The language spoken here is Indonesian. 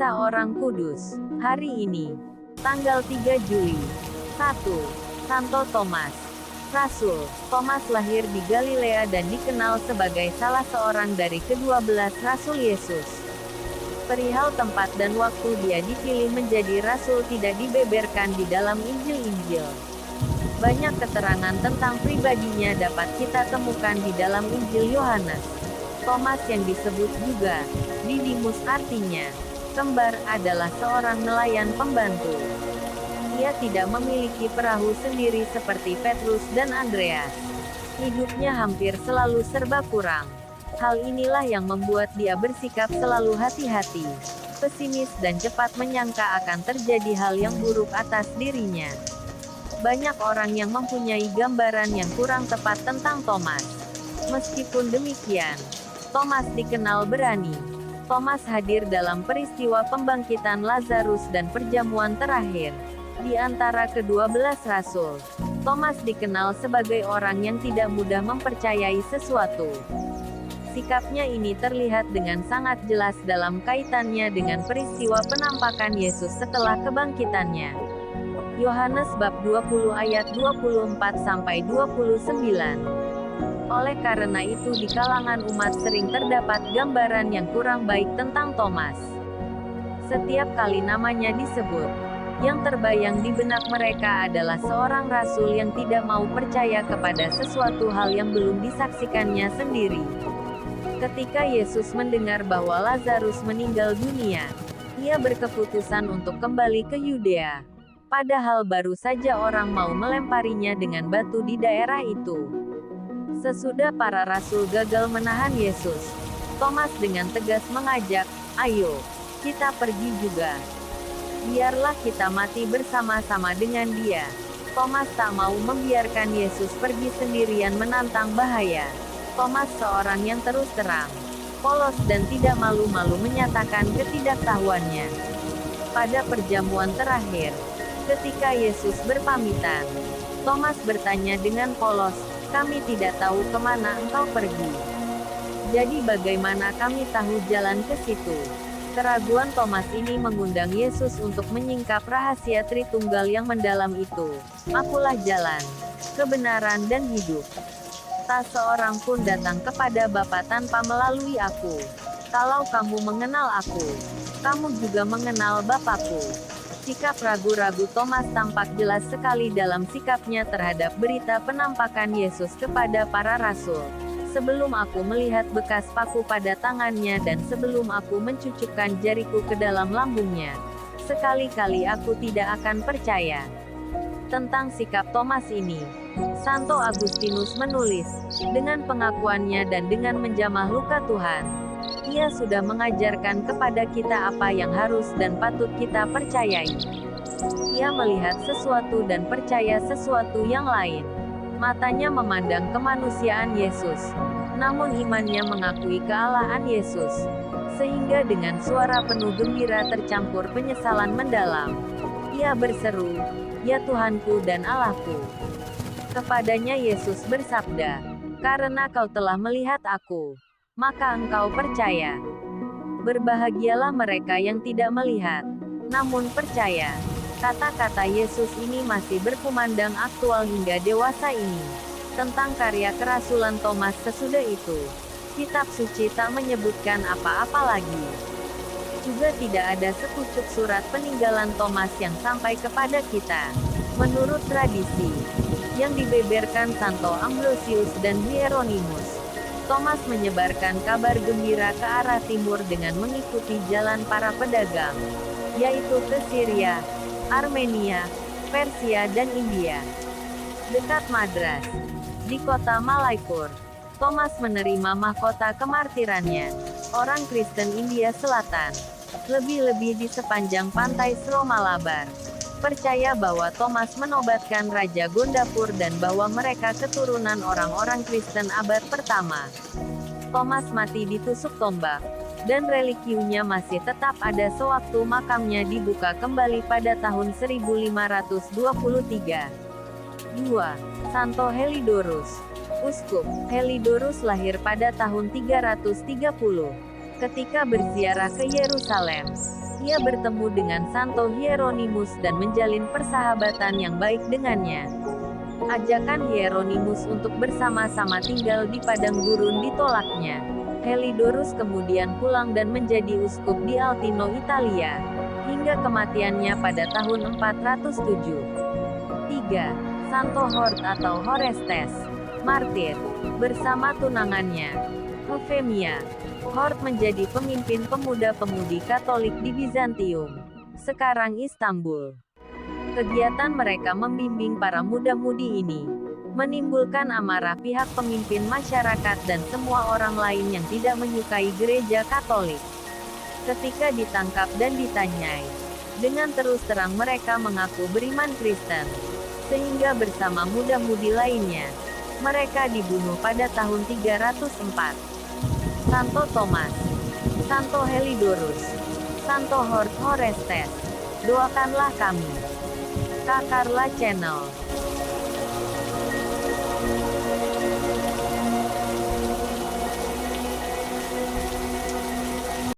Kisah Orang Kudus. Hari ini, tanggal 3 Juli. 1. Santo Thomas. Rasul. Thomas lahir di Galilea dan dikenal sebagai salah seorang dari ke-12 Rasul Yesus. Perihal tempat dan waktu dia dipilih menjadi rasul tidak dibeberkan di dalam Injil-Injil. Banyak keterangan tentang pribadinya dapat kita temukan di dalam Injil Yohanes. Thomas yang disebut juga Didimus artinya kembar adalah seorang nelayan pembantu. Ia tidak memiliki perahu sendiri seperti Petrus dan Andreas. Hidupnya hampir selalu serba kurang. Hal inilah yang membuat dia bersikap selalu hati-hati, pesimis dan cepat menyangka akan terjadi hal yang buruk atas dirinya. Banyak orang yang mempunyai gambaran yang kurang tepat tentang Thomas. Meskipun demikian, Thomas dikenal berani. Thomas hadir dalam peristiwa pembangkitan Lazarus dan perjamuan terakhir. Di antara ke-12 rasul, Thomas dikenal sebagai orang yang tidak mudah mempercayai sesuatu. Sikapnya ini terlihat dengan sangat jelas dalam kaitannya dengan peristiwa penampakan Yesus setelah kebangkitannya. Yohanes bab 20 ayat 24-29. Oleh karena itu di kalangan umat sering terdapat gambaran yang kurang baik tentang Thomas. Setiap kali namanya disebut, yang terbayang di benak mereka adalah seorang rasul yang tidak mau percaya kepada sesuatu hal yang belum disaksikannya sendiri. Ketika Yesus mendengar bahwa Lazarus meninggal dunia, ia berkeputusan untuk kembali ke Yudea. Padahal baru saja orang mau melemparinya dengan batu di daerah itu. Sesudah para rasul gagal menahan Yesus, Thomas dengan tegas mengajak, "Ayo, kita pergi juga. Biarlah kita mati bersama-sama dengan dia." Thomas tak mau membiarkan Yesus pergi sendirian menantang bahaya. Thomas seorang yang terus terang, polos dan tidak malu-malu menyatakan ketidaktahuannya. Pada perjamuan terakhir, ketika Yesus berpamitan, Thomas bertanya dengan polos, "Kami tidak tahu kemana engkau pergi. Jadi bagaimana kami tahu jalan ke situ?" Keraguan Thomas ini mengundang Yesus untuk menyingkap rahasia Tritunggal yang mendalam itu. "Akulah jalan, kebenaran dan hidup. Tak seorang pun datang kepada Bapa tanpa melalui aku. Kalau kamu mengenal aku, kamu juga mengenal Bapakku." Sikap ragu-ragu Thomas tampak jelas sekali dalam sikapnya terhadap berita penampakan Yesus kepada para rasul. "Sebelum aku melihat bekas paku pada tangannya dan sebelum aku mencucukkan jariku ke dalam lambungnya, sekali-kali aku tidak akan percaya." Tentang sikap Thomas ini, Santo Agustinus menulis, "Dengan pengakuannya dan dengan menjamah luka Tuhan, ia sudah mengajarkan kepada kita apa yang harus dan patut kita percayai. Ia melihat sesuatu dan percaya sesuatu yang lain. Matanya memandang kemanusiaan Yesus, namun imannya mengakui kealahan Yesus. Sehingga dengan suara penuh gembira tercampur penyesalan mendalam, ia berseru, 'Ya Tuhanku dan Allahku!' Kepadanya Yesus bersabda, 'Karena kau telah melihat aku, maka engkau percaya. Berbahagialah mereka yang tidak melihat, namun percaya.'" Kata-kata Yesus ini masih berkumandang aktual hingga dewasa ini. Tentang karya kerasulan Thomas sesudah itu, kitab suci tak menyebutkan apa-apa lagi. Juga tidak ada sepucuk surat peninggalan Thomas yang sampai kepada kita. Menurut tradisi, yang dibeberkan Santo Ambrosius dan Hieronymus, Thomas menyebarkan kabar gembira ke arah timur dengan mengikuti jalan para pedagang, yaitu ke Syria, Armenia, Persia dan India. Dekat Madras, di kota Malaipur, Thomas menerima mahkota kemartirannya. Orang Kristen India Selatan, lebih-lebih di sepanjang pantai Sro Malabar, percaya bahwa Thomas menobatkan Raja Gondapur dan bahwa mereka keturunan orang-orang Kristen abad pertama. Thomas mati ditusuk tombak, dan relikiunya masih tetap ada sewaktu makamnya dibuka kembali pada tahun 1523. 2. Santo Helidorus. Uskup Helidorus lahir pada tahun 330. Ketika berziarah ke Yerusalem, Ia bertemu dengan Santo Hieronymus dan menjalin persahabatan yang baik dengannya. Ajakan Hieronymus untuk bersama-sama tinggal di padang gurun ditolaknya. Helidorus kemudian pulang dan menjadi uskup di Altino, Italia, hingga kematiannya pada tahun 407. 3. Santo Hort atau Horestes, martir. Bersama tunangannya, Eufemia, Hort menjadi pemimpin pemuda-pemudi Katolik di Bizantium, sekarang Istanbul. Kegiatan mereka membimbing para muda-mudi ini, menimbulkan amarah pihak pemimpin masyarakat dan semua orang lain yang tidak menyukai gereja Katolik. Ketika ditangkap dan ditanyai, dengan terus terang mereka mengaku beriman Kristen, sehingga bersama muda-mudi lainnya, mereka dibunuh pada tahun 304. Santo Thomas, Santo Helidorus, Santo Hort Horestes, doakanlah kami. Kakarla Channel.